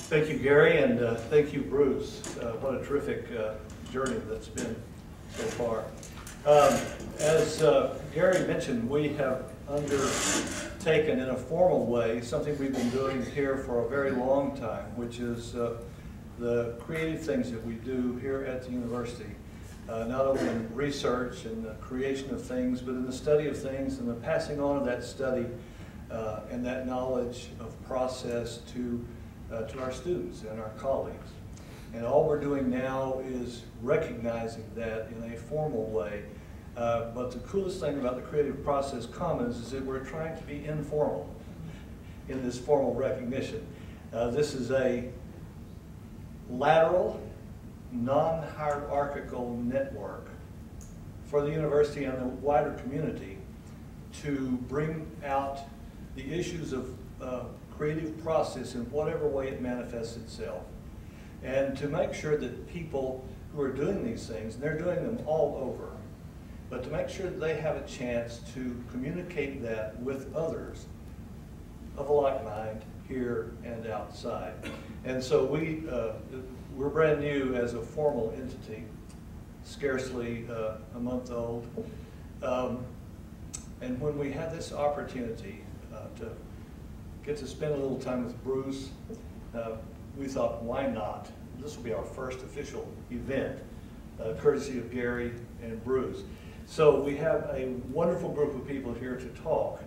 Thank you, Gary, and thank you, Bruce. What a terrific journey that's been so far. As Gary mentioned, we have undertaken in a formal way something we've been doing here for a very long time, which is the creative things that we do here at the university, not only in research and the creation of things, but in the study of things and the passing on of that study and that knowledge of process to our students and our colleagues. And all we're doing now is recognizing that in a formal way. But the coolest thing about the Creative Process Commons is that we're trying to be informal in this formal recognition. This is a lateral, non-hierarchical network for the university and the wider community to bring out the issues of creative process in whatever way it manifests itself. And to make sure that people who are doing these things, and they're doing them all over, but to make sure that they have a chance to communicate that with others of a like mind here and outside. And so we're brand new as a formal entity, scarcely a month old. And when we had this opportunity to get to spend a little time with Bruce, we thought, why not? This will be our first official event, courtesy of Gary and Bruce. So we have a wonderful group of people here to talk.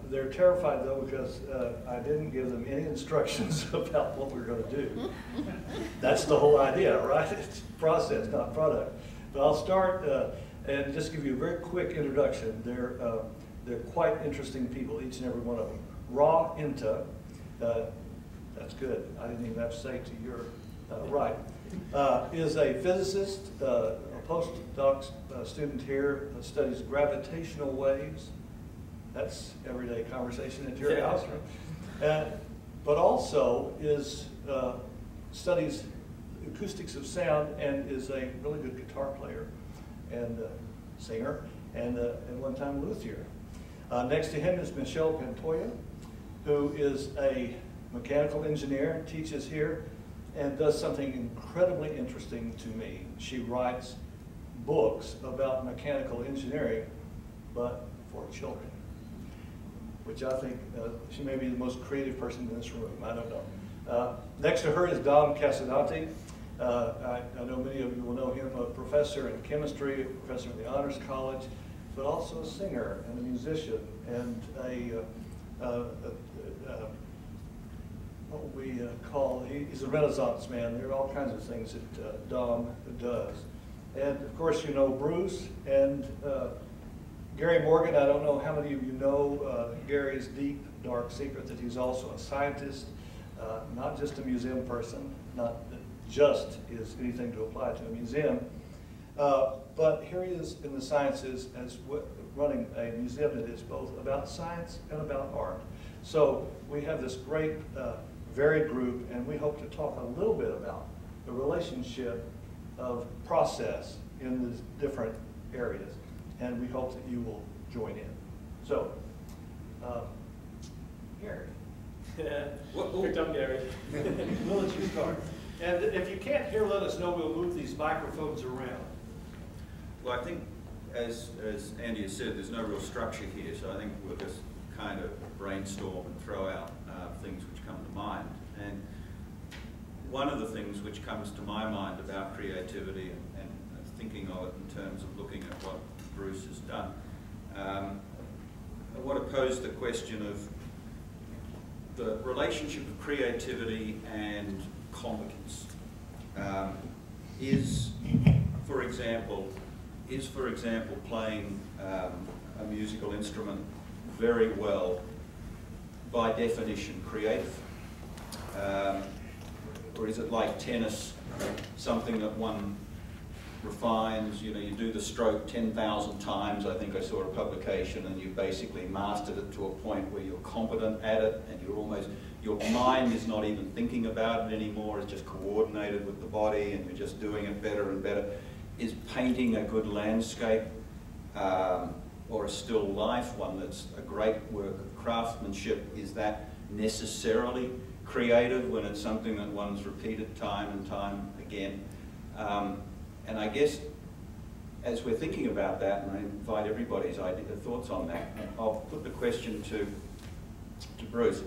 They're terrified though because I didn't give them any instructions about what we're going to do. That's the whole idea, right? It's process, not product. But I'll start and just give you a very quick introduction. They're quite interesting people, each and every one of them. Ra Inta, that's good. I didn't even have to say to your right, is a physicist, a postdoc student here, studies gravitational waves. That's everyday conversation at your house. But also studies acoustics of sound and is a really good guitar player and singer and one time luthier. Next to him is Michelle Pantoya, who is a mechanical engineer, teaches here, and does something incredibly interesting to me. She writes books about mechanical engineering, but for children, which I think she may be the most creative person in this room. I don't know. Next to her is Dom Casadonte. I know many of you will know him, a professor in chemistry, a professor in the Honors College, but also a singer and a musician and what we call, he's a Renaissance man. There are all kinds of things that Dom does. And of course you know Bruce and Gary Morgan. I don't know how many of you know Gary's deep, dark secret that he's also a scientist, not just a museum person, not that just is anything to apply to a museum, but here he is in the sciences as running a museum that is both about science and about art. So we have this great varied group, and we hope to talk a little bit about the relationship of process in these different areas, and we hope that you will join in. So, Gary. Good job, Gary. We'll let you start. And if you can't hear, let us know. We'll move these microphones around. Well, I think, as Andy has said, there's no real structure here, so I think we'll just kind of brainstorm and throw out things which come to mind. And one of the things which comes to my mind about creativity and thinking of it in terms of looking at what Bruce has done, I want to pose the question of the relationship of creativity and competence. Is, for example, playing a musical instrument very well, by definition, creative? Or is it like tennis, something that one refines? You know, you do the stroke 10,000 times. I think I saw a publication, and you basically mastered it to a point where you're competent at it, and you're almost, your mind is not even thinking about it anymore. It's just coordinated with the body, and you're just doing it better and better. Is painting a good landscape or a still life, one that's a great work of craftsmanship, is that necessarily creative when it's something that one's repeated time and time again. And I guess as we're thinking about that, and I invite everybody's thoughts on that, I'll put the question to Bruce.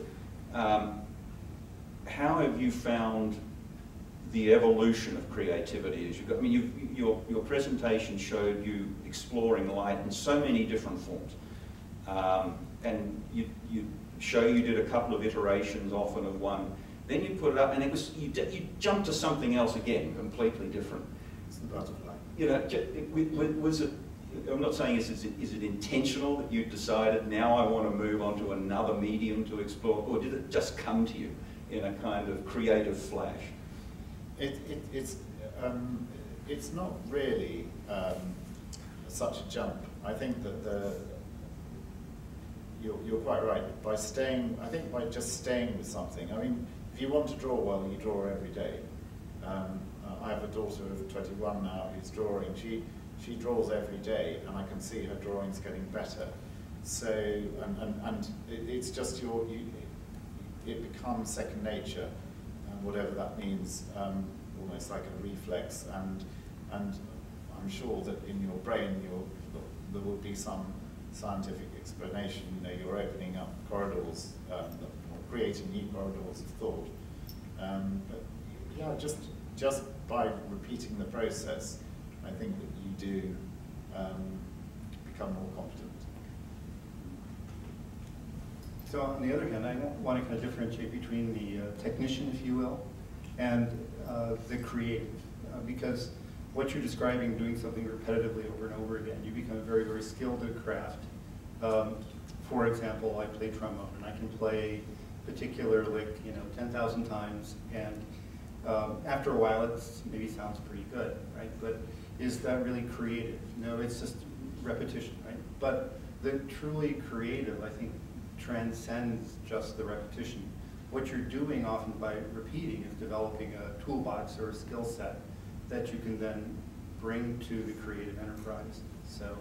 How have you found the evolution of creativity as you go? I mean, your presentation showed you exploring light in so many different forms, and you did a couple of iterations often of one. Then you put it up, and it was you jumped to something else again, completely different. It's the butterfly. You know, was it? I'm not saying is it intentional that you decided now I want to move on to another medium to explore, or did it just come to you in a kind of creative flash? It's not really such a jump. I think that you're quite right. By just staying with something. I mean, if you want to draw well, you draw every day. I have a daughter of 21 now who's drawing. She draws every day, and I can see her drawings getting better. So, and it's just it becomes second nature, whatever that means, almost like a reflex. And I'm sure that in your brain, there will be some scientific explanation. You know, you're opening up corridors, or creating new corridors of thought. But yeah, just by repeating the process, I think that you do become more competent. So on the other hand, I want to kind of differentiate between the technician, if you will, and the creative, because what you're describing, doing something repetitively over and over again, you become very, very skilled at craft. For example, I play trombone, and I can play a particular lick, 10,000 times, and after a while, it maybe sounds pretty good, right? But is that really creative? No, it's just repetition, right? But the truly creative, I think, transcends just the repetition. What you're doing often by repeating is developing a toolbox or a skill set that you can then bring to the creative enterprise. So,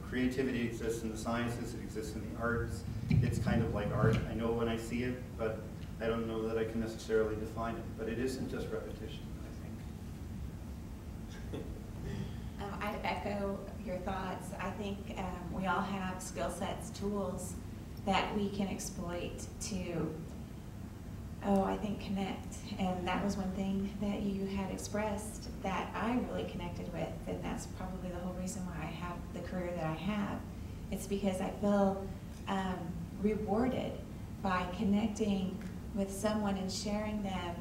creativity exists in the sciences, it exists in the arts. It's kind of like art. I know when I see it, but I don't know that I can necessarily define it. But it isn't just repetition, I think. I'd echo your thoughts. I think we all have skill sets, tools that we can exploit to, I think, connect. And that was one thing that you had expressed that I really connected with, and that's probably the whole reason why I have the career that I have. It's because I feel rewarded by connecting with someone and sharing them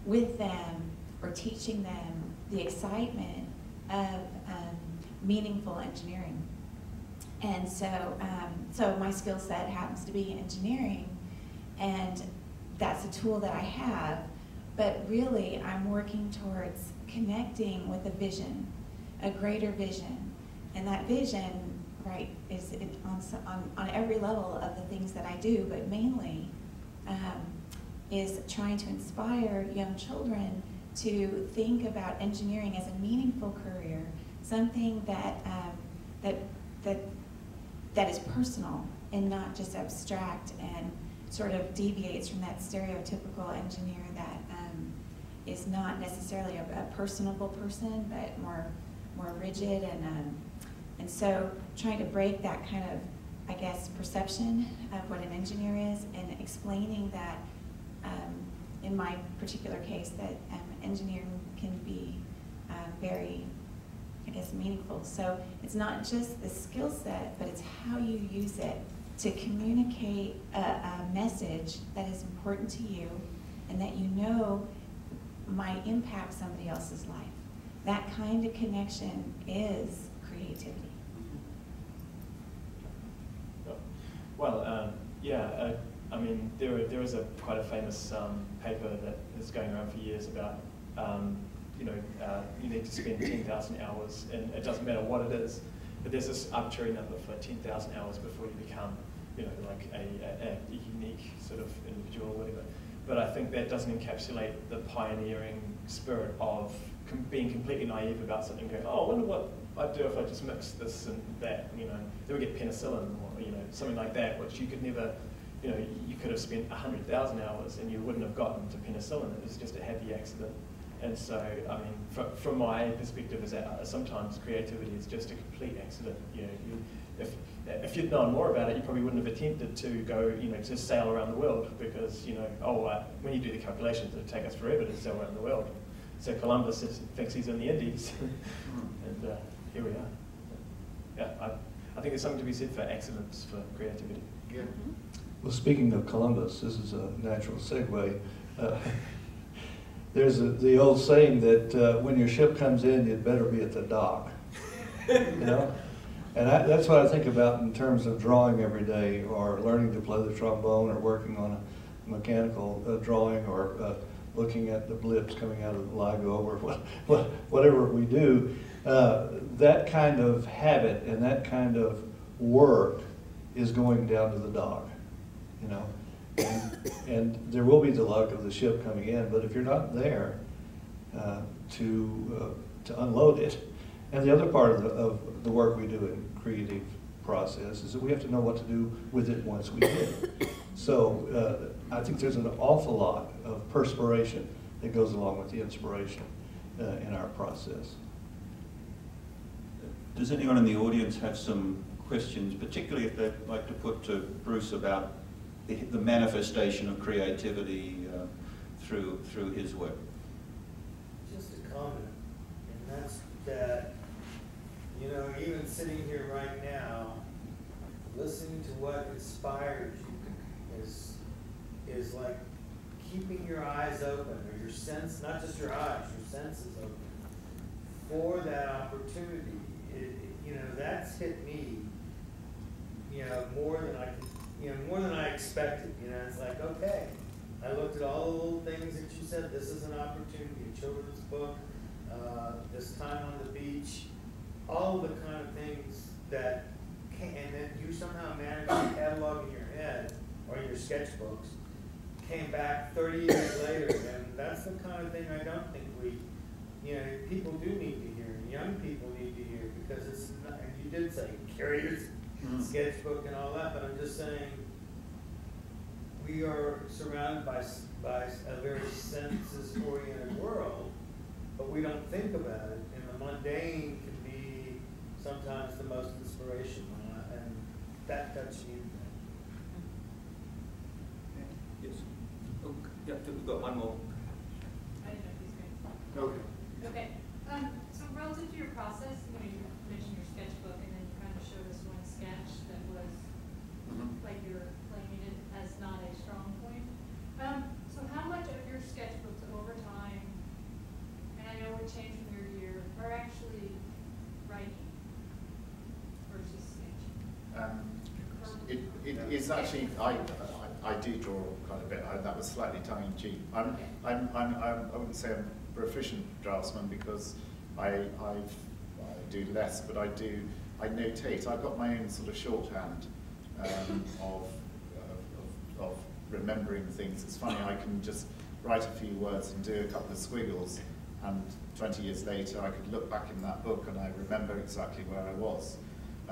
with them or teaching them the excitement of meaningful engineering. And so, so my skill set happens to be engineering, and that's a tool that I have, but really I'm working towards connecting with a vision, a greater vision. And that vision, right, is on every level of the things that I do, but mainly is trying to inspire young children to think about engineering as a meaningful career, something that is personal and not just abstract and sort of deviates from that stereotypical engineer that is not necessarily a personable person, but more rigid, and so trying to break that kind of, I guess, perception of what an engineer is, and explaining that in my particular case that engineering can be very, I guess, meaningful. So it's not just the skill set, but it's how you use it to communicate a message that is important to you and that you know might impact somebody else's life. That kind of connection is creativity. Well, yeah, I mean, there is quite a famous paper that is going around for years about, you need to spend 10,000 hours, and it doesn't matter what it is, but there's this arbitrary number for 10,000 hours before you become, like a unique sort of individual or whatever. But I think that doesn't encapsulate the pioneering spirit of being completely naive about something, going, oh, I wonder what I'd do if I just mix this and that, then we get penicillin or, something like that, which you could never you know, you could have spent 100,000 hours and you wouldn't have gotten to penicillin. It was just a happy accident. And so, I mean, from my perspective, is that sometimes creativity is just a complete accident. You know, if you'd known more about it, you probably wouldn't have attempted to go, you know, to sail around the world, because, you know, when you do the calculations, it would take us forever to sail around the world. So Columbus thinks he's in the Indies, and here we are. Yeah, I think there's something to be said for accidents for creativity. Yeah. Well, speaking of Columbus, this is a natural segue. There's the old saying that when your ship comes in, you'd better be at the dock. You know? And that's what I think about in terms of drawing every day, or learning to play the trombone, or working on a mechanical drawing, or looking at the blips coming out of the LIGO, or whatever we do. That kind of habit and that kind of work is going down to the dock, you know. And there will be the luck of the ship coming in, but if you're not there to unload it. And the other part of the work we do in creative process is that we have to know what to do with it once we get it. So I think there's an awful lot of perspiration that goes along with the inspiration in our process. Does anyone in the audience have some questions, particularly if they'd like to put to Bruce about the manifestation of creativity through his work? Just a comment, and that's that, you know, even sitting here right now, listening to what inspires you is like keeping your eyes open, or your sense, not just your eyes, your senses open for that opportunity. You know, that's hit me, you know, more than I expected. You know, it's like, okay, I looked at all the little things that you said. This is an opportunity, a children's book, this time on the beach, all the kind of things that can, and then you somehow managed to catalog in your head or in your sketchbooks, came back 30 years later, and that's the kind of thing I don't think people do need to hear, and young people need to hear, because it's not, and you did say carry your sketchbook and all that, but I'm just saying we are surrounded by a very senses-oriented world, but we don't think about it, and the mundane can be sometimes the most inspirational, and that touched me. Yes. Oh, yeah, we've got one more. I didn't know if he's going. Okay. Okay. So relative to your process, you know, you mentioned your sketchbook, and then you kind of showed us one sketch that was like you're claiming it as not a strong point. So how much of your sketchbooks over time, and I know we're changing your year, are actually writing versus sketching? It is actually, I do draw quite a bit. That was slightly tongue-in-cheek. I wouldn't say I'm a proficient draftsman, because I do less, but I notate. I've got my own sort of shorthand of remembering things. It's funny, I can just write a few words and do a couple of squiggles, and 20 years later I could look back in that book and I remember exactly where I was.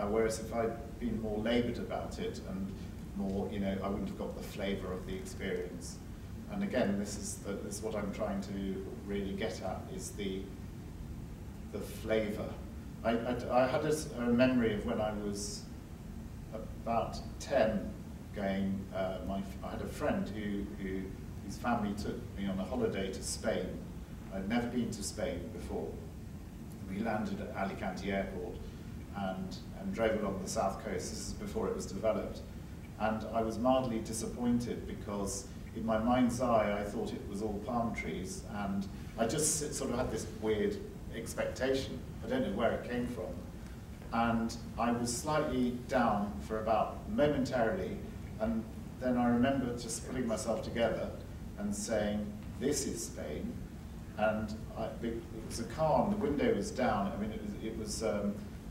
Whereas if I'd been more laboured about it and more, you know, I wouldn't have got the flavour of the experience. And again, this is what I'm trying to really get at, is the flavour. I had a memory of when I was about 10, going. I had a friend whose family took me on a holiday to Spain. I'd never been to Spain before. We landed at Alicante Airport and drove along the south coast. This is before it was developed. And I was mildly disappointed, because in my mind's eye I thought it was all palm trees, and I just sort of had this weird expectation. I don't know where it came from. And I was slightly down for about momentarily, and then I remember just pulling myself together and saying, this is Spain. And it was a calm, the window was down, I mean it was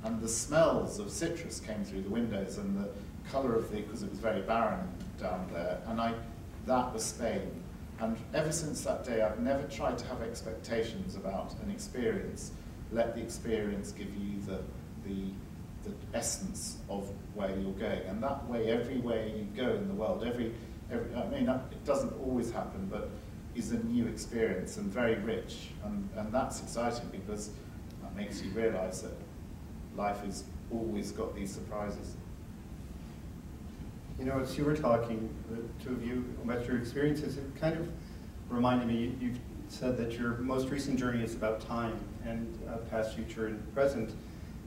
and the smells of citrus came through the windows, and the colour of because it was very barren down there, and that was Spain. And ever since that day, I've never tried to have expectations about an experience. Let the experience give you the the essence of where you're going. And that way, everywhere you go in the world, I mean, it doesn't always happen, but is a new experience and very rich. And that's exciting because that makes you realize that life has always got these surprises. You know, as you were talking, the two of you, about your experiences, it kind of reminded me, you said that your most recent journey is about time and past, future, and present.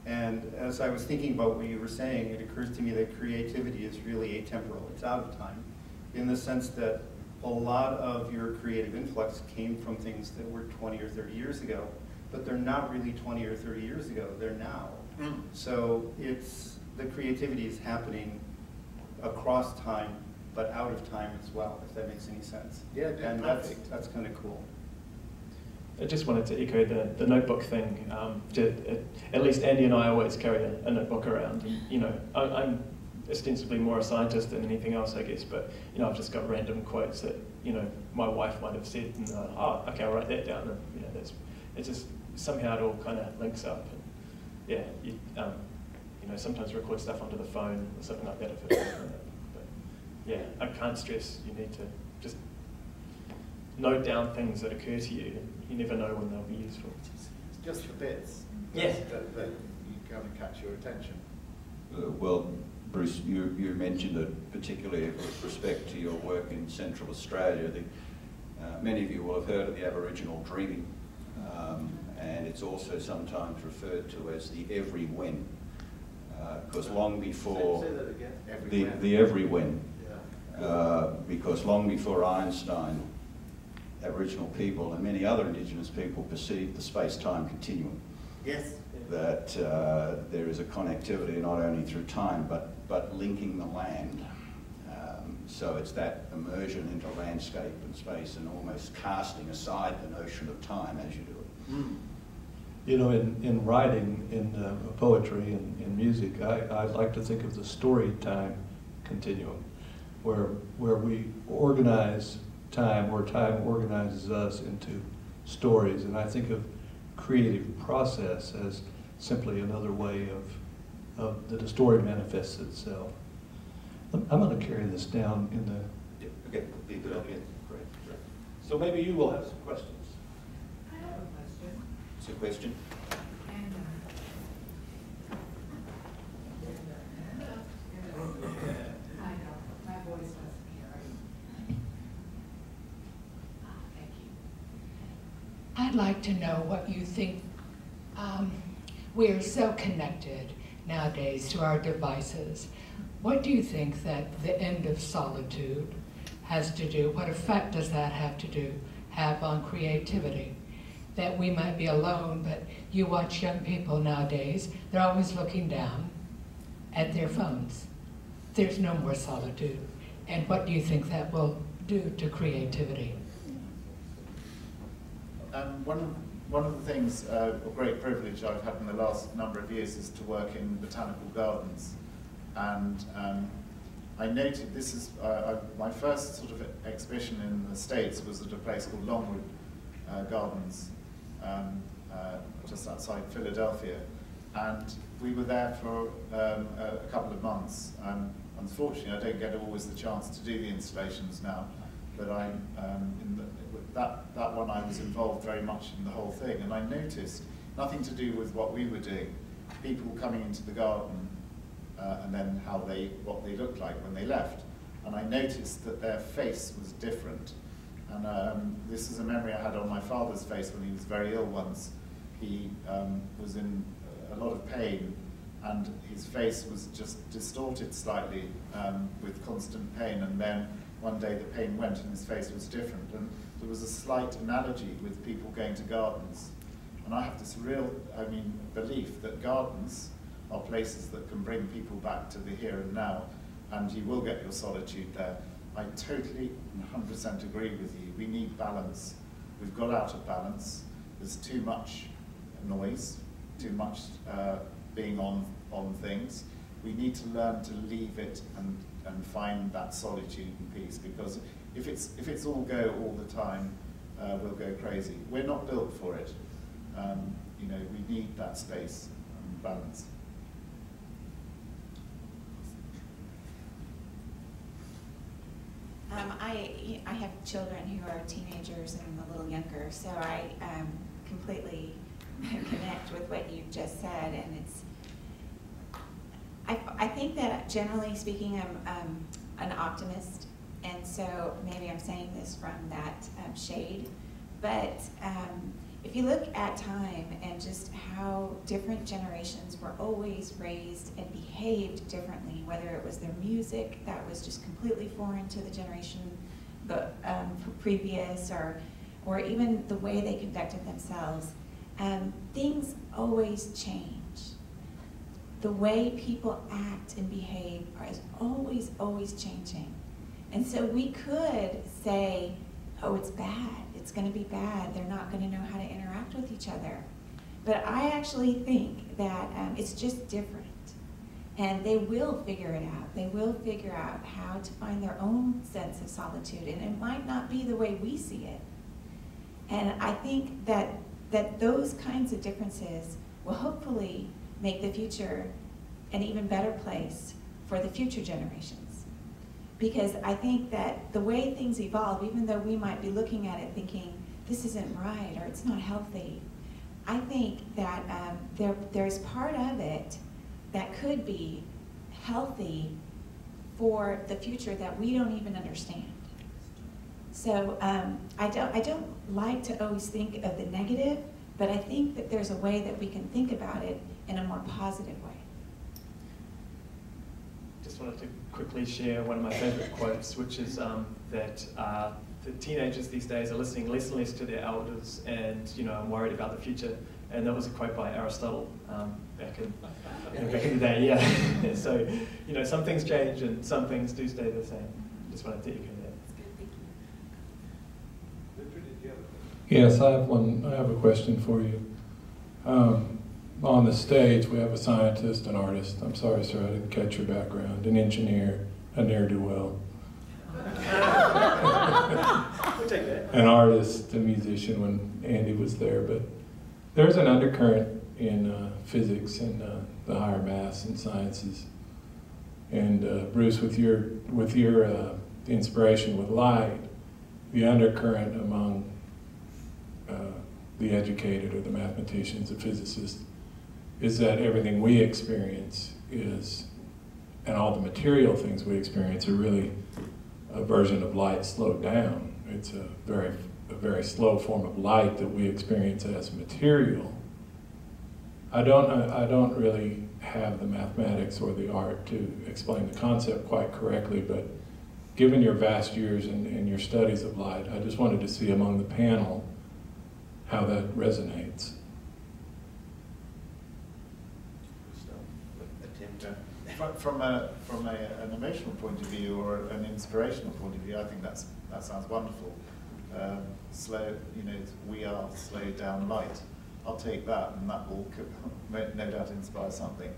And as I was thinking about what you were saying, it occurs to me that creativity is really atemporal. It's out of time, in the sense that a lot of your creative influx came from things that were 20 or 30 years ago, but they're not really 20 or 30 years ago, they're now. So the creativity is happening across time, but out of time as well, if that makes any sense. Yeah, and that's kind of cool. I just wanted to echo the notebook thing. At least Andy and I always carry a notebook around. And, you know, I'm ostensibly more a scientist than anything else, I guess, but you know, I've just got random quotes that, you know, my wife might have said, and oh, okay, I'll write that down. And, you know, it's just somehow it all kind of links up. And, yeah, you know, sometimes record stuff onto the phone or something like that if it's but yeah, I can't stress you need to just note down things that occur to you. You never know when they'll be useful. Just the bits Yeah. that you kind of catch your attention. Well, Bruce, you mentioned it particularly with respect to your work in Central Australia. Many of you will have heard of the Aboriginal dreaming, and it's also sometimes referred to as the every when, because long before Say that again. the every when, Yeah. because long before Einstein, Aboriginal people and many other Indigenous people perceived the space-time continuum. Yes. That there is a connectivity not only through time but linking the land. So it's that immersion into landscape and space and almost casting aside the notion of time as you do it. Mm. You know, in writing, in poetry and in music, I like to think of the story time continuum, where we organize time, where time organizes us into stories. And I think of creative process as simply another way of that a story manifests itself. I'm going to carry this down in the... Yeah, okay, be a good idea. Great. So maybe you will have some questions. I have a question. It's a question. And, I know, my voice doesn't carry. Thank you. I'd like to know what you think. We're so connected nowadays to our devices. What do you think that the end of solitude has to do? What effect does that have on creativity? That we might be alone, but you watch young people nowadays, they're always looking down at their phones. There's no more solitude. And what do you think that will do to creativity? One of the things, a great privilege I've had in the last number of years is to work in botanical gardens. And I noted this is, my first sort of exhibition in the States was at a place called Longwood Gardens, just outside Philadelphia. And we were there for a couple of months. Unfortunately, I don't get always the chance to do the installations now, but that one I was involved very much in the whole thing. And I noticed, nothing to do with what we were doing, people coming into the garden and then what they looked like when they left. And I noticed that their face was different. And this is a memory I had on my father's face when he was very ill once. He was in a lot of pain, and his face was just distorted slightly with constant pain. And then one day the pain went and his face was different. And there was a slight analogy with people going to gardens. And I have this real, belief that gardens are places that can bring people back to the here and now, and you will get your solitude there. I totally 100% agree with you. We need balance. We've got out of balance. There's too much noise, too much being on things. We need to learn to leave it and find that solitude and peace, because if it's all go all the time, we'll go crazy. We're not built for it. We need that space and balance. I have children who are teenagers and a little younger, so I completely connect with what you just said, and it's. I think that generally speaking, I'm an optimist, and so maybe I'm saying this from that shade, but if you look at time and just how different generations were always raised and behaved differently, whether it was their music that was just completely foreign to the generation previous, or even the way they conducted themselves, things always change. The way people act and behave is always, always changing. And so we could say, oh, it's bad, it's gonna be bad, they're not gonna know how to interact with each other. But I actually think that it's just different. And they will figure it out. They will figure out how to find their own sense of solitude. And it might not be the way we see it. And I think that those kinds of differences will hopefully make the future an even better place for the future generations. Because I think that the way things evolve, even though we might be looking at it thinking, this isn't right or it's not healthy, I think that there's part of it that could be healthy for the future that we don't even understand. So I don't like to always think of the negative, but I think that there's a way that we can think about it in a more positive way. Just wanted to quickly share one of my favorite quotes, which is that the teenagers these days are listening less and less to their elders, and I'm worried about the future. And that was a quote by Aristotle back in the day. Yeah. So some things change and some things do stay the same. Just wanted to echo that. That's good, thank you. Yes, I have a question for you. On the stage, we have a scientist, an artist. I'm sorry, sir, I didn't catch your background. An engineer, a ne'er-do-well. We'll take that. An artist, a musician when Andy was there, but there's an undercurrent in physics and the higher maths and sciences. And Bruce, with your inspiration with light, the undercurrent among the educated or the mathematicians, the physicists, is that everything we experience is, and all the material things we experience are really a version of light slowed down. It's a very slow form of light that we experience as material. I don't really have the mathematics or the art to explain the concept quite correctly, but given your vast years and your studies of light, I just wanted to see among the panel how that resonates. From an emotional point of view or an inspirational point of view, I think that sounds wonderful. Slow, we are slowed down light. I'll take that, and that will no doubt inspire something.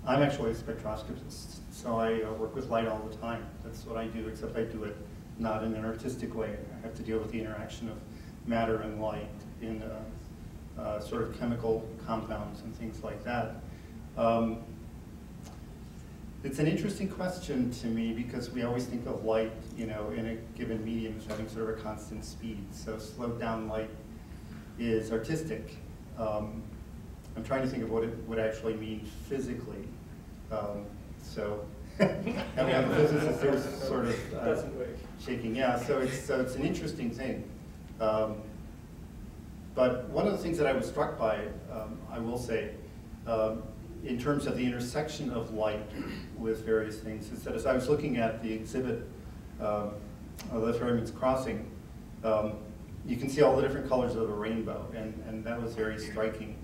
I'm actually a spectroscopist, so I work with light all the time. That's what I do, except I do it not in an artistic way. I have to deal with the interaction of matter and light in sort of chemical compounds and things like that. It's an interesting question to me because we always think of light, in a given medium as having sort of a constant speed. So slowed down light is artistic. I'm trying to think of what it would actually mean physically. So having a physicist there's sort of shaking. Yeah. So it's an interesting thing. But one of the things that I was struck by, I will say, in terms of the intersection of light with various things, is that as I was looking at the exhibit, The Ferryman's Crossing, you can see all the different colors of the rainbow, and that was very striking.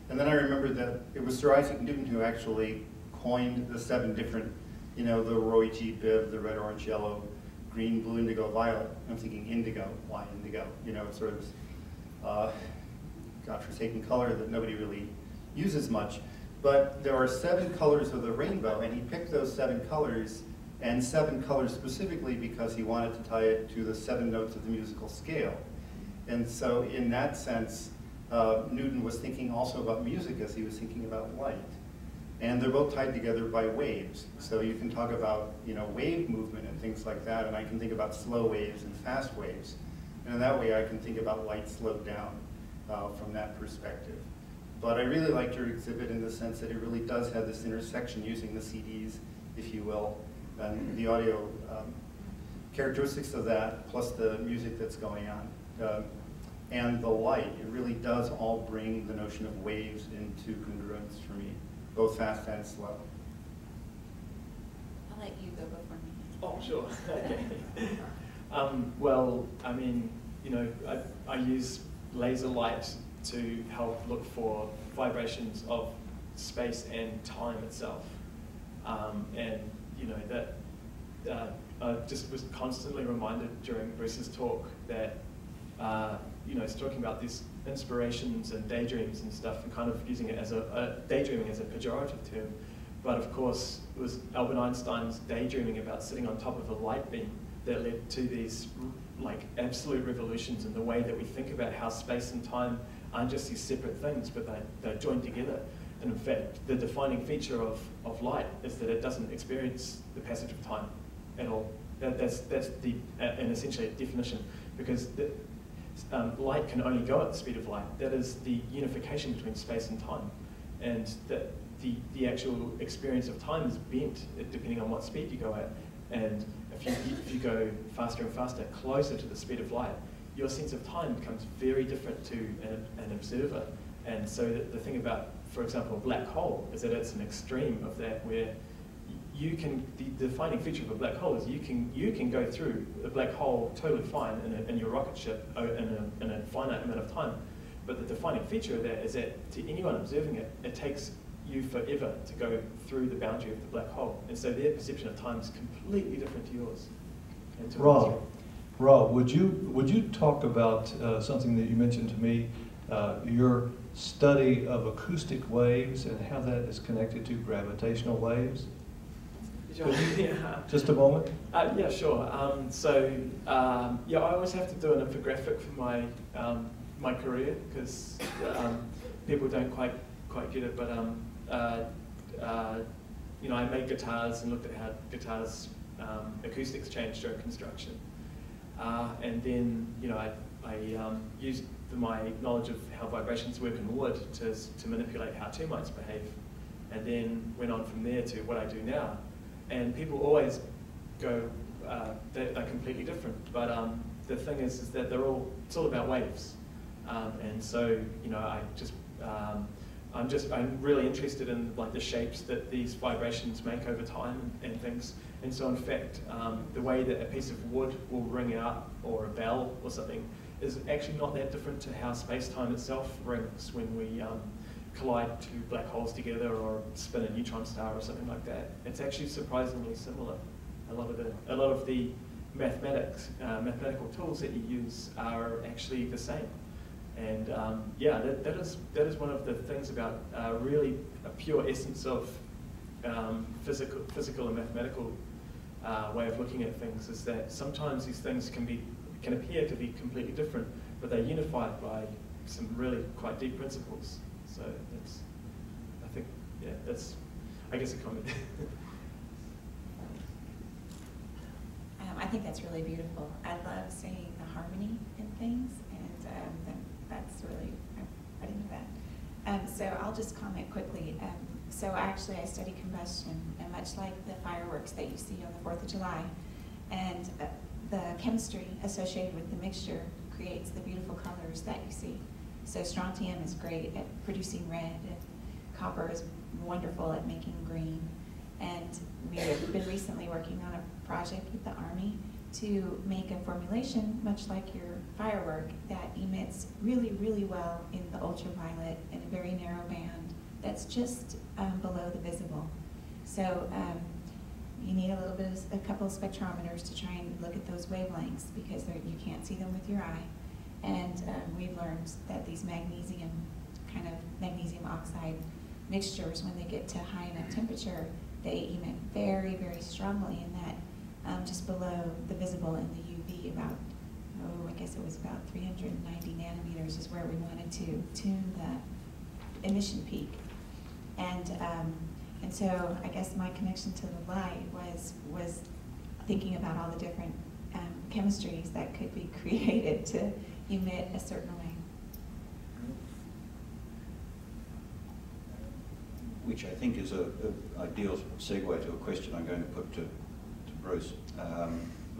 And then I remembered that it was Sir Isaac Newton who actually coined the 7 different, the Roy G. Biv, the red, orange, yellow, green, blue, indigo, violet. I'm thinking indigo, why indigo? It's sort of godforsaken color that nobody really uses much. But there are 7 colors of the rainbow, and he picked those 7 colors, and 7 colors specifically because he wanted to tie it to the 7 notes of the musical scale. And so in that sense, Newton was thinking also about music as he was thinking about light. And they're both tied together by waves. So you can talk about, wave movement and things like that, and I can think about slow waves and fast waves. And in that way, I can think about light slowed down from that perspective. But I really liked your exhibit in the sense that it really does have this intersection using the CDs, if you will, and the audio characteristics of that, plus the music that's going on. And the light, it really does all bring the notion of waves into congruence for me, both fast and slow. I'll let you go before me. Oh, sure. Okay. Well, I mean, I use laser light to help look for vibrations of space and time itself. And, I just was constantly reminded during Bruce's talk that, he's talking about these inspirations and daydreams and stuff, and kind of using it as daydreaming as a pejorative term. But of course, it was Albert Einstein's daydreaming about sitting on top of a light beam that led to these absolute revolutions in the way that we think about how space and time aren't just these separate things, but they're joined together. And in fact, the defining feature of light is that it doesn't experience the passage of time at all. That's and essentially a definition, because light can only go at the speed of light. That is the unification between space and time. And the actual experience of time is bent depending on what speed you go at. And if you go faster and faster, closer to the speed of light, your sense of time becomes very different to an observer. And so the thing about, for example, a black hole is that it's an extreme of that, where the defining feature of a black hole is you can go through a black hole totally fine in your rocket ship in a finite amount of time. But the defining feature of that is that to anyone observing it, it takes you forever to go through the boundary of the black hole. And so their perception of time is completely different to yours. Ra, would you talk about something that you mentioned to me, your study of acoustic waves and how that is connected to gravitational waves? Yeah. Just a moment. Yeah, sure. I always have to do an infographic for my career, because people don't quite get it. But I made guitars and looked at how guitars acoustics change during construction, and then I used my knowledge of how vibrations work in wood to manipulate how termites behave, and then went on from there to what I do now. And people always go, they're completely different. But the thing is that it's all about waves. And so, I'm really interested in the shapes that these vibrations make over time and things. And so, in fact, the way that a piece of wood will ring out, or a bell or something, is actually not that different to how space-time itself rings when we collide two black holes together or spin a neutron star or something like that. It's actually surprisingly similar. A lot of the mathematical tools that you use are actually the same. And that is one of the things about really a pure essence of physical and mathematical way of looking at things, is that sometimes these things can appear to be completely different, but they're unified by some really quite deep principles. So that's I guess a comment. I think that's really beautiful. I love seeing the harmony in things, and that's really, I didn't know that. So I'll just comment quickly. So I study combustion, and much like the fireworks that you see on the 4th of July, and the chemistry associated with the mixture creates the beautiful colors that you see. So strontium is great at producing red, and copper is wonderful at making green. And we have been recently working on a project with the Army to make a formulation, much like your firework, that emits really, really well in the ultraviolet in a very narrow band that's just below the visible. So you need a couple of spectrometers to try and look at those wavelengths, because you can't see them with your eye. And we've learned that these magnesium oxide mixtures, when they get to high enough temperature, they emit very, very strongly in that just below the visible in the UV, I guess it was about 390 nanometers is where we wanted to tune the emission peak. And And so I guess my connection to the light was thinking about all the different chemistries that could be created to emit a certain way. Which I think is an ideal segue to a question I'm going to put to Bruce.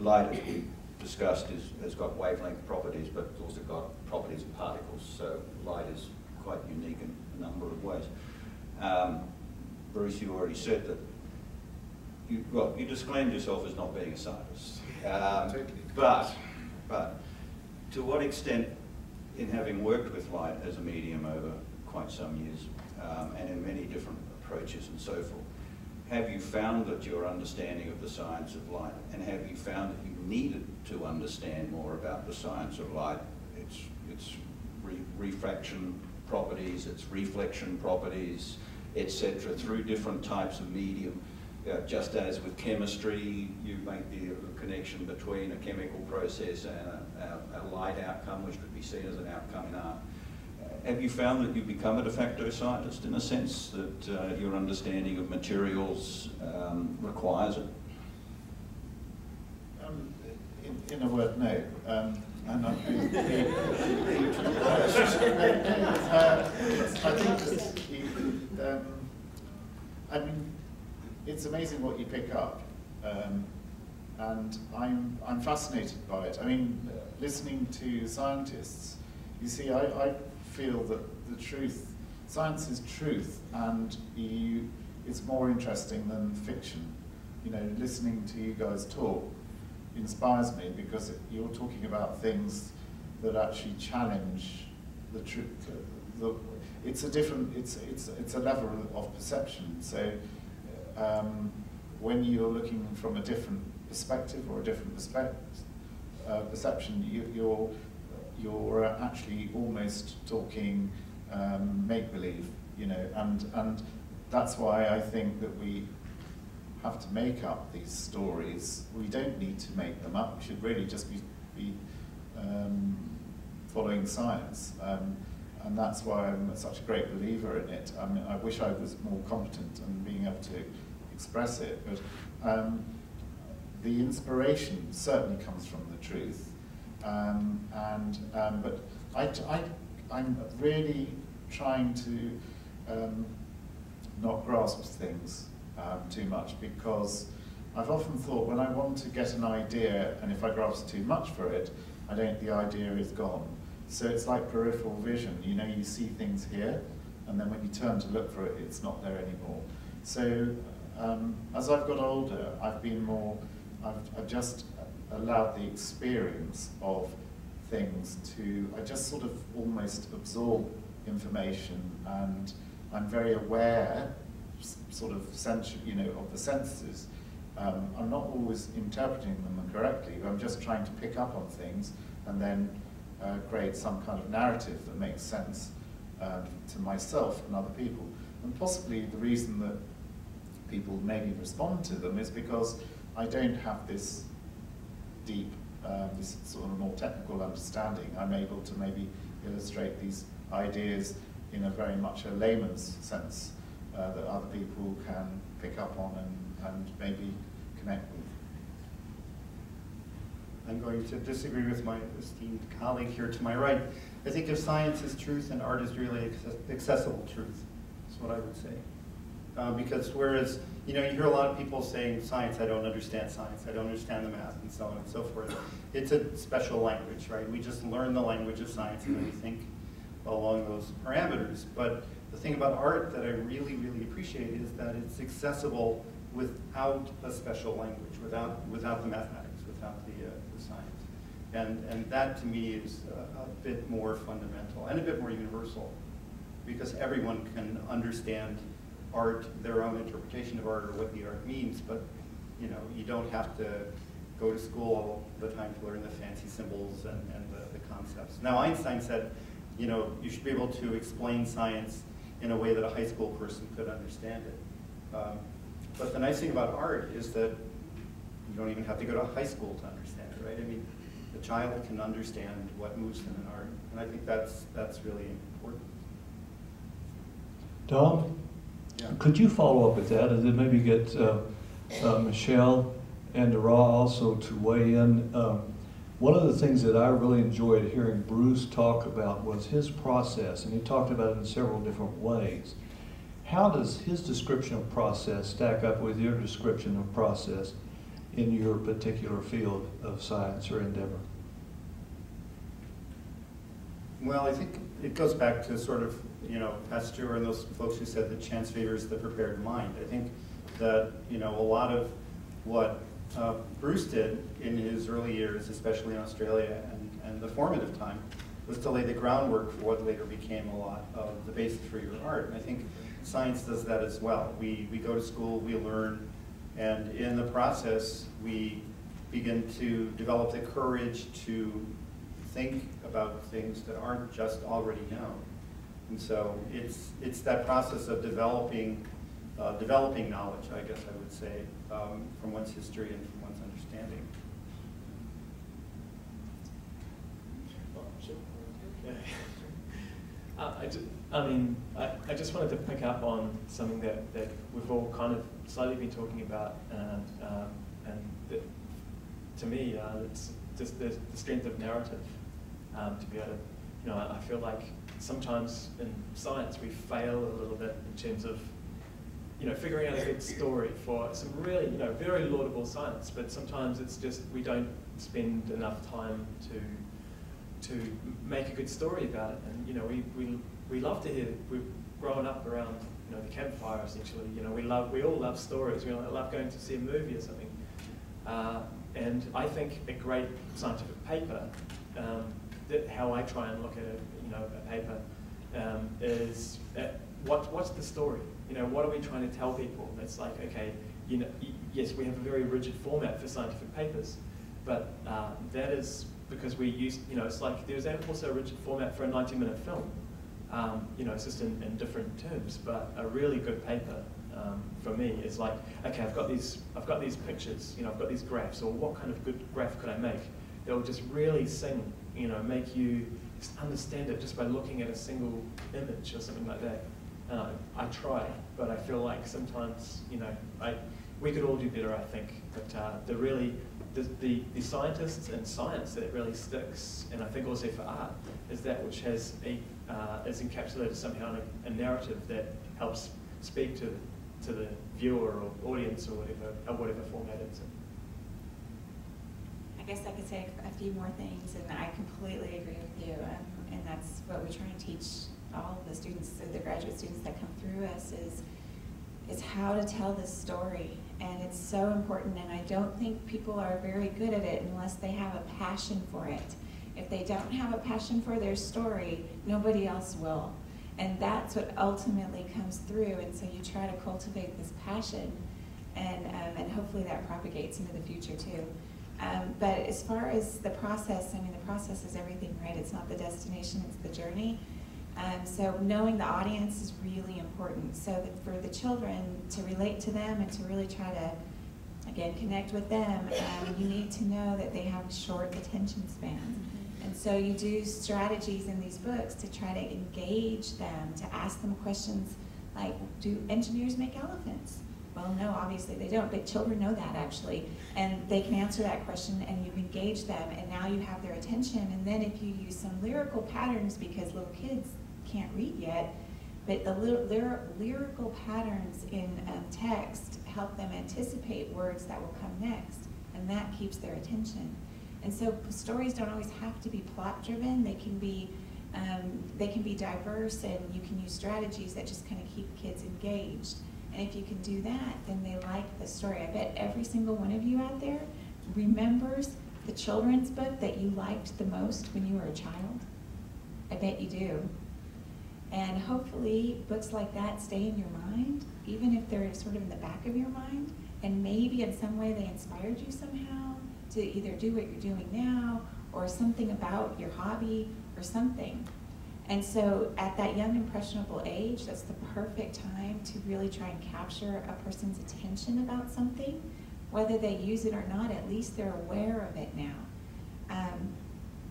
Light, as we discussed, has got wavelength properties, but it's also got properties of particles, so light is quite unique in a number of ways. Bruce, you already said that you disclaimed yourself as not being a scientist. But to what extent, in having worked with light as a medium over quite some years, and in many different approaches and so forth, have you found that your understanding of the science of light, and have you found that you needed to understand more about the science of light, its refraction properties, its reflection properties, etc., through different types of medium? Just as with chemistry, you make the connection between a chemical process and a light outcome, which could be seen as an outcome in art. Have you found that you've become a de facto scientist in a sense, that your understanding of materials requires it? In a word, no. I'm not I think that I mean, it's amazing what you pick up, and I'm fascinated by it. I mean, listening to scientists, you see, I feel that the truth, science is truth, and it's more interesting than fiction. You know, listening to you guys talk inspires me, because you're talking about things that actually challenge the truth. It's a different, it's a level of perception. So when you're looking from a different perspective or a different perception, you're actually almost talking make-believe, you know, and that's why I think that we have to make up these stories. We don't need to make them up. We should really just be following science, and that's why I'm such a great believer in it. I mean, I wish I was more competent in being able to express it, but the inspiration certainly comes from the truth. But I'm really trying to not grasp things too much, because I've often thought when I want to get an idea, and if I grasp too much for it, the idea is gone. So it's like peripheral vision. You know, you see things here, and then when you turn to look for it, it's not there anymore. So as I've got older, I've just allowed the experience of things I just sort of almost absorb information, and I'm very aware, sort of you know, of the senses. I'm not always interpreting them correctly, but I'm just trying to pick up on things and then create some kind of narrative that makes sense to myself and other people. And possibly the reason that people maybe respond to them is because I don't have this deep, this sort of more technical understanding. I'm able to maybe illustrate these ideas in a very much a layman's sense that other people can pick up on and maybe connect with. I'm going to disagree with my esteemed colleague here to my right. I think if science is truth and art is really accessible truth, that's what I would say. Because whereas, you know, you hear a lot of people saying, science, I don't understand science, I don't understand the math, and so on and so forth. It's a special language, right? We just learn the language of science and then we think along those parameters. But the thing about art that I really, really appreciate is that it's accessible without a special language, without the mathematics, without the science. And that to me is a bit more fundamental and a bit more universal, because everyone can understand art, their own interpretation of art, or what the art means, but you know, you don't have to go to school all the time to learn the fancy symbols and the concepts. Now Einstein said, you know, you should be able to explain science in a way that a high school person could understand it. But the nice thing about art is that you don't even have to go to high school to understand it, right? I mean, the child can understand what moves them in art, and I think that's really important. Dom? Yeah. Yeah. Could you follow up with that and then maybe get Michelle and Ra also to weigh in? One of the things that I really enjoyed hearing Bruce talk about was his process, and he talked about it in several different ways. How does his description of process stack up with your description of process in your particular field of science or endeavor? Well, I think it goes back to sort of, you know, Pasteur and those folks who said that chance favors the prepared mind. I think that, you know, a lot of what Bruce did in his early years, especially in Australia and the formative time, was to lay the groundwork for what later became a lot of the basis for your art. And I think science does that as well. We go to school, we learn, and in the process, we begin to develop the courage to think about things that aren't just already known. And so it's that process of developing knowledge, I guess I would say, from one's history and from one's understanding. I just wanted to pick up on something that we've all kind of slightly been talking about, and that, to me, it's just the strength of narrative. To be able to, you know, I feel like sometimes in science we fail a little bit in terms of, you know, figuring out a good story for some really, you know, very laudable science, but sometimes it's just we don't spend enough time to make a good story about it. And, you know, we love to hear, we've grown up around, you know, the campfire essentially. You know, we all love stories. We love going to see a movie or something. And I think a great scientific paper, how I try and look at it, you know, a paper, is what's the story? You know, what are we trying to tell people? It's like, okay, you know, yes, we have a very rigid format for scientific papers, but that is because we use, you know, it's like there's also a rigid format for a 90-minute film. You know, it's just in different terms, but a really good paper for me is like, okay, I've got these pictures, you know, I've got these graphs, or what kind of good graph could I make that will just really sing, you know, make you just understand it just by looking at a single image or something like that. I try, but I feel like sometimes, you know, we could all do better, I think. But the scientists and science that really sticks, and I think also for art, is that which has is encapsulated somehow in a narrative that helps speak to the viewer or audience or whatever format it's in. I guess I could say a few more things, and I completely agree with you. And that's what we try to teach all of the students, the graduate students that come through us, is how to tell this story. And it's so important, and I don't think people are very good at it unless they have a passion for it. If they don't have a passion for their story, nobody else will. And that's what ultimately comes through, and so you try to cultivate this passion, and hopefully that propagates into the future too. But as far as the process, I mean, the process is everything, right? It's not the destination, it's the journey. So knowing the audience is really important. So that for the children, to relate to them and to really try to, again, connect with them, you need to know that they have short attention spans. And so you do strategies in these books to try to engage them, to ask them questions like, do engineers make elephants? Well, no, obviously they don't, but children know that actually. And they can answer that question, and you engage them, and now you have their attention. And then if you use some lyrical patterns, because little kids can't read yet, but the lyrical patterns in text help them anticipate words that will come next, and that keeps their attention. And so stories don't always have to be plot-driven. They can be diverse, and you can use strategies that just kind of keep kids engaged. And if you can do that, then they like the story. I bet every single one of you out there remembers the children's book that you liked the most when you were a child. I bet you do. And hopefully books like that stay in your mind, even if they're sort of in the back of your mind, and maybe in some way they inspired you somehow to either do what you're doing now, or something about your hobby, or something. And so at that young, impressionable age, that's the perfect time to really try and capture a person's attention about something. Whether they use it or not, at least they're aware of it now.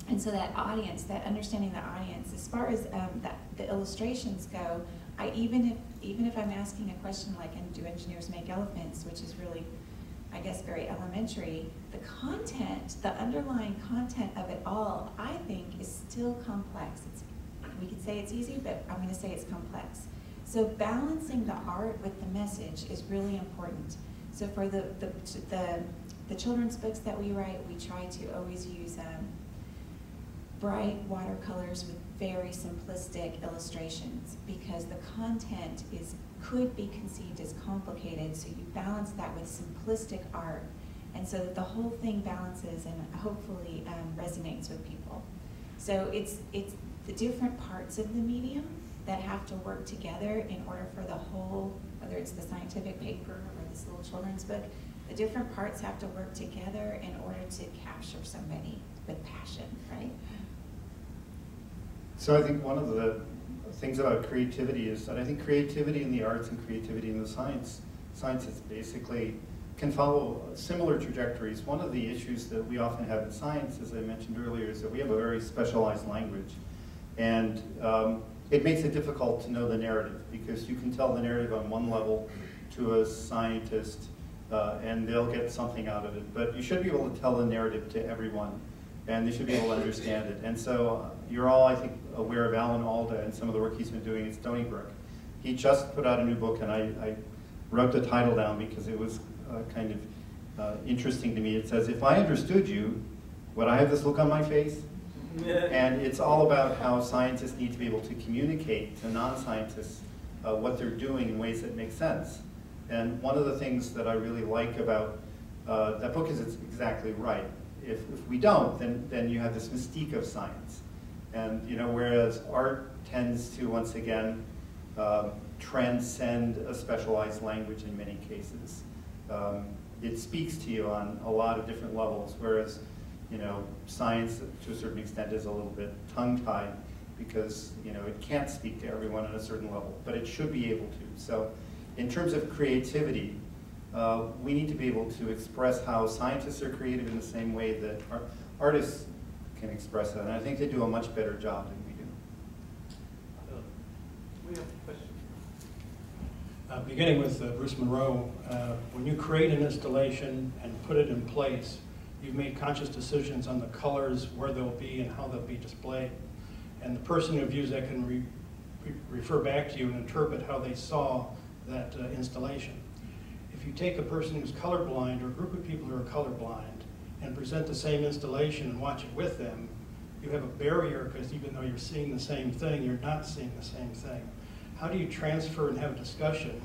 And so that audience, that understanding the audience, as far as the illustrations go, even if I'm asking a question like, do engineers make elephants, which is really, I guess, very elementary, the content, the underlying content of it all, I think, is still complex. We could say it's easy, but I'm going to say it's complex. So balancing the art with the message is really important. So for the children's books that we write, we try to always use bright watercolors with very simplistic illustrations, because the content could be conceived as complicated, so you balance that with simplistic art, and so that the whole thing balances and hopefully resonates with people. So it's the different parts of the medium that have to work together in order for the whole, whether it's the scientific paper or this little children's book, the different parts have to work together in order to capture somebody with passion, right? So I think one of the things about creativity is that I think creativity in the arts and creativity in the sciences basically can follow similar trajectories. One of the issues that we often have in science, as I mentioned earlier, is that we have a very specialized language. And it makes it difficult to know the narrative, because you can tell the narrative on one level to a scientist and they'll get something out of it. But you should be able to tell the narrative to everyone, and they should be able to understand it. And so you're all, I think, aware of Alan Alda and some of the work he's been doing at Stony Brook. He just put out a new book, and I wrote the title down because it was kind of interesting to me. It says, "If I understood you, would I have this look on my face?" And it's all about how scientists need to be able to communicate to non-scientists what they're doing in ways that make sense. And one of the things that I really like about that book is it's exactly right. If we don't, then you have this mystique of science. And whereas art tends to, once again, transcend a specialized language in many cases. It speaks to you on a lot of different levels, whereas science, to a certain extent, is a little bit tongue-tied, because it can't speak to everyone at a certain level, but it should be able to. So in terms of creativity, we need to be able to express how scientists are creative in the same way that artists can express that, and I think they do a much better job than we do. We have a question. Beginning with Bruce Munro, when you create an installation and put it in place, you've made conscious decisions on the colors, where they'll be, and how they'll be displayed. And the person who views that can refer back to you and interpret how they saw that installation. If you take a person who's colorblind, or a group of people who are colorblind, and present the same installation and watch it with them, you have a barrier, because even though you're seeing the same thing, you're not seeing the same thing. How do you transfer and have a discussion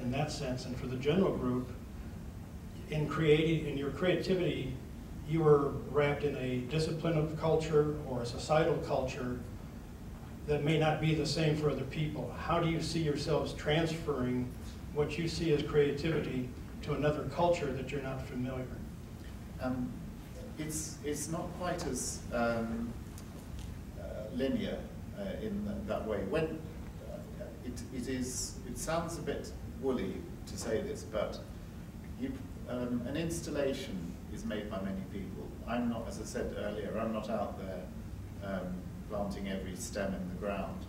in that sense? And for the general group, in your creativity, you are wrapped in a discipline of culture or a societal culture that may not be the same for other people. How do you see yourselves transferring what you see as creativity to another culture that you're not familiar? It's not quite as linear in that way. When it sounds a bit woolly to say this, but an installation is made by many people. I'm not, as I said earlier, I'm not out there planting every stem in the ground.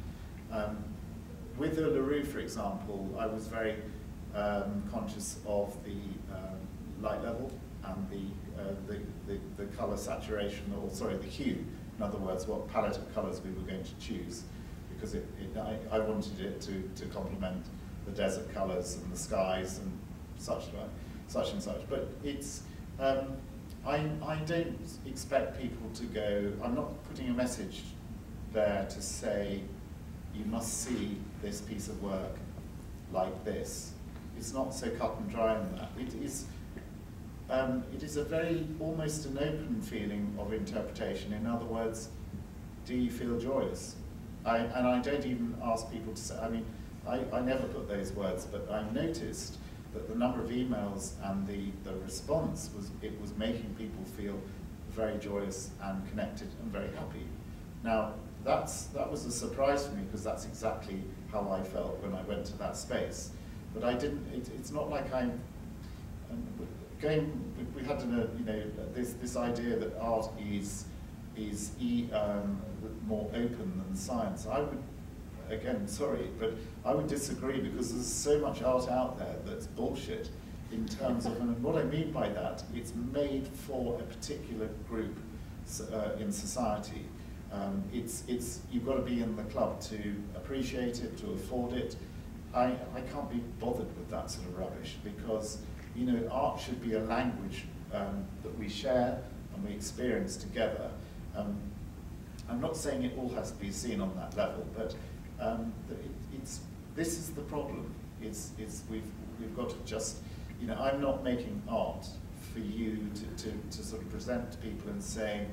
With the LaRue, for example, I was very conscious of the light level and the color saturation, or sorry, the hue. In other words, what palette of colors we were going to choose, because I wanted it to complement the desert colors and the skies and such and such. But it's I don't expect people to go. I'm not putting a message there to say you must see this piece of work like this. It's not so cut and dry in that. It is a very, almost an open feeling of interpretation. In other words, do you feel joyous? And I don't even ask people to say, I mean, I never put those words, but I noticed that the number of emails and the response was making people feel very joyous and connected and very happy. Now, that was a surprise for me, because that's exactly how I felt when I went to that space. But I didn't. It's not like I'm going. We had this idea that art is more open than science. I would again, sorry, but I would disagree because there's so much art out there that's bullshit in terms of, and what I mean by that, it's made for a particular group in society. You've got to be in the club to appreciate it, to afford it. I can't be bothered with that sort of rubbish because, you know, art should be a language that we share and we experience together. I'm not saying it all has to be seen on that level, but this is the problem. We've got to just, you know, I'm not making art for you to sort of present to people and saying,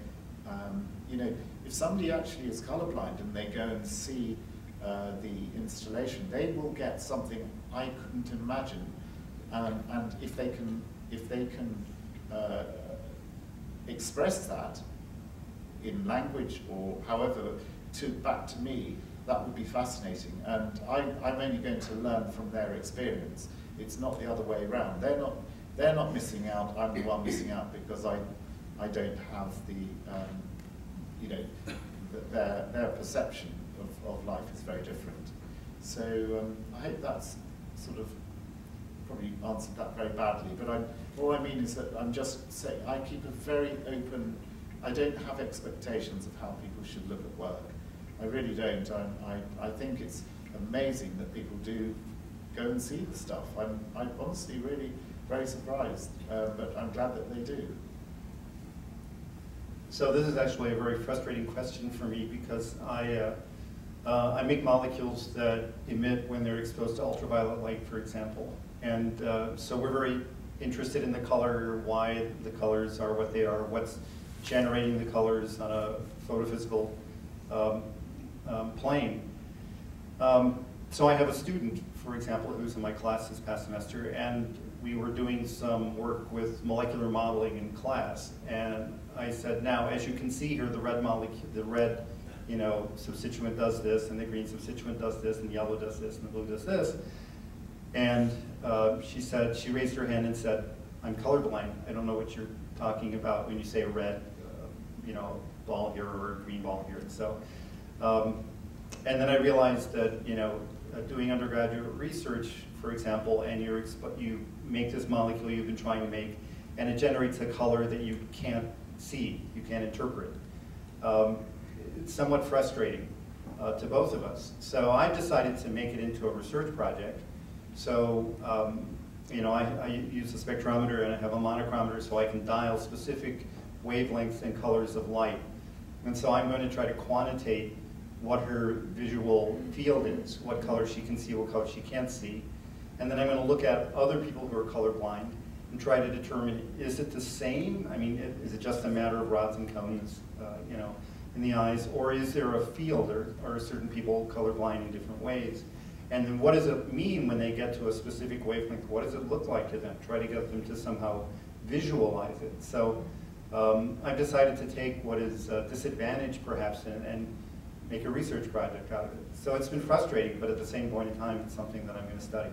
you know, if somebody actually is colorblind and they go and see the installation, they will get something I couldn't imagine. And if they can express that in language or however back to me, that would be fascinating. And I'm only going to learn from their experience. It's not the other way around. They're not missing out. I'm the one missing out because I don't have the you know, their perception of life is very different. So I hope that's sort of probably answered that very badly. But all I mean is that I'm just saying I keep a very open. I don't have expectations of how people should look at work. I really don't. I think it's amazing that people do go and see the stuff. I'm honestly really very surprised, but I'm glad that they do. So this is actually a very frustrating question for me because I make molecules that emit when they're exposed to ultraviolet light, for example. And so we're very interested in the color, why the colors are what they are, what's generating the colors on a photophysical plane. So I have a student, for example, who's in my class this past semester, and we were doing some work with molecular modeling in class. And I said, now, as you can see here, the red molecule, the red, you know, substituent does this, and the green substituent does this, and the yellow does this, and the blue does this. And she said, she raised her hand and said, I'm colorblind. I don't know what you're talking about when you say a red, you know, ball here or a green ball here. And so, and then I realized that, you know, doing undergraduate research, for example, and you make this molecule you've been trying to make, and it generates a color that you can't see, you can't interpret. It's somewhat frustrating to both of us. So I decided to make it into a research project. So, you know, I use a spectrometer and I have a monochrometer so I can dial specific wavelengths and colors of light. And so I'm going to try to quantitate what her visual field is, what color she can see, what color she can't see. And then I'm going to look at other people who are colorblind and try to determine, is it the same? I mean, is it just a matter of rods and cones, you know, in the eyes, or is there a field, or are certain people colorblind in different ways? And then what does it mean when they get to a specific wavelength? What does it look like to them? Try to get them to somehow visualize it. So I've decided to take what is a disadvantage, perhaps, and make a research project out of it. So it's been frustrating, but at the same point in time, it's something that I'm going to study.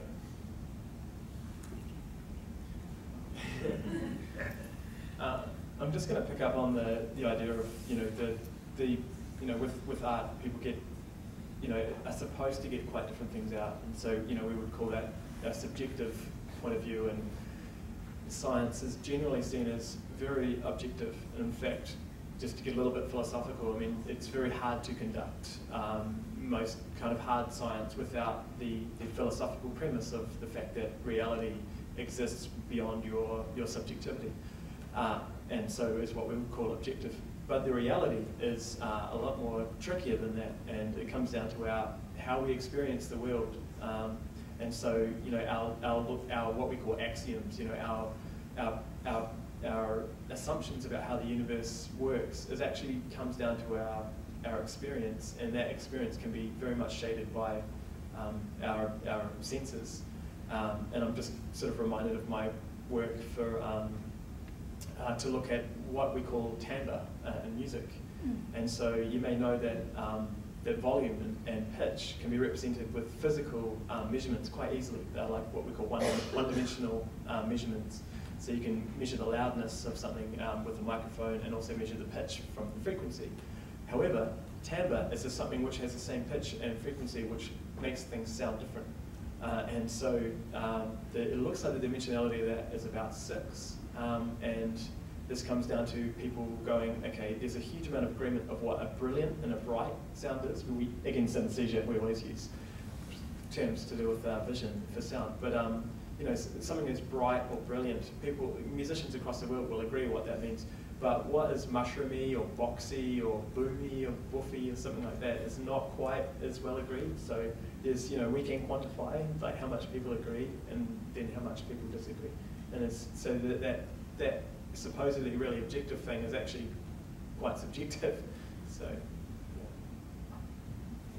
I'm just going to pick up on the idea of, you know, with art, people get, you know, are supposed to get quite different things out, and so, you know, we would call that a subjective point of view, and science is generally seen as very objective. And in fact, just to get a little bit philosophical, I mean, it's very hard to conduct most kind of hard science without the philosophical premise of the fact that reality exists beyond your subjectivity. And so is what we would call objective. But the reality is a lot more trickier than that, and it comes down to how we experience the world. And so, you know, our what we call axioms, you know, our assumptions about how the universe works actually comes down to our experience, and that experience can be very much shaded by our senses. And I'm just sort of reminded of my work for to look at what we call timbre in music. And so you may know that that volume and pitch can be represented with physical measurements quite easily. They're like what we call one-dimensional measurements. So you can measure the loudness of something with a microphone and also measure the pitch from the frequency. However, timbre is just something which has the same pitch and frequency, which makes things sound different. And so it looks like the dimensionality of that is about 6. And this comes down to people going, okay, there's a huge amount of agreement of what a brilliant and a bright sound is. Again, synesthesia, we always use terms to do with vision for sound. But you know, something that's bright or brilliant, musicians across the world will agree what that means. But what is mushroomy or boxy or boomy or woofy or something like that is not quite as well agreed. So there's, you know, we can quantify like how much people agree and then how much people disagree. And it's so that supposedly really objective thing is actually quite subjective. So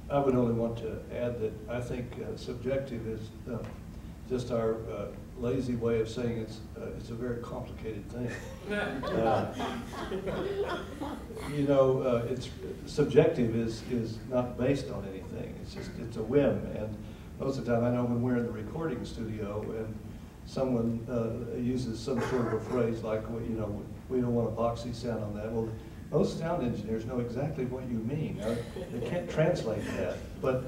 I would only want to add that I think subjective is just our lazy way of saying it's a very complicated thing. You know, it's subjective is not based on anything. It's a whim. And most of the time, I know when we're in the recording studio and someone uses some sort of a phrase like, well, you know, we don't want a boxy sound on that. Well, most sound engineers know exactly what you mean. They can't translate that, but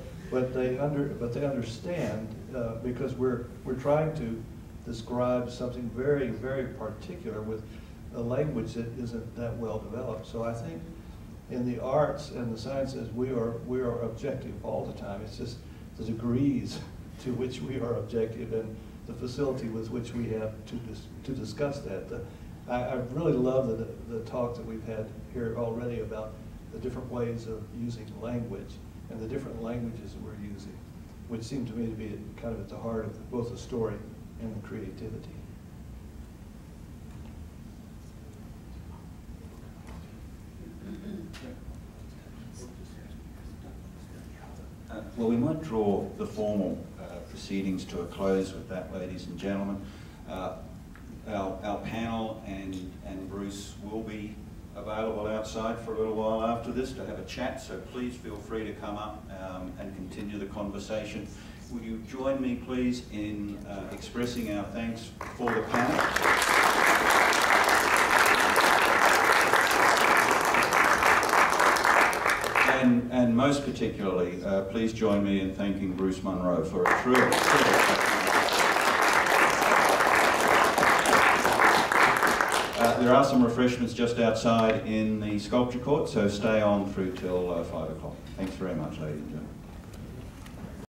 they understand because we're trying to describe something very, very particular with a language that isn't that well developed. So I think in the arts and the sciences we are objective all the time. It's just the degrees to which we are objective and the facility with which we have to discuss that. I really love the talk that we've had here already about the different ways of using language and the different languages that we're using, which seem to me to be kind of at the heart of both the story and the creativity. Well, we might draw the formal proceedings to a close with that, ladies and gentlemen. Our panel and Bruce will be available outside for a little while after this to have a chat, so please feel free to come up and continue the conversation. Would you join me, please, in expressing our thanks for the panel? And most particularly, please join me in thanking Bruce Munro for a truly there are some refreshments just outside in the sculpture court, so stay on through till 5 o'clock. Thanks very much, ladies and gentlemen.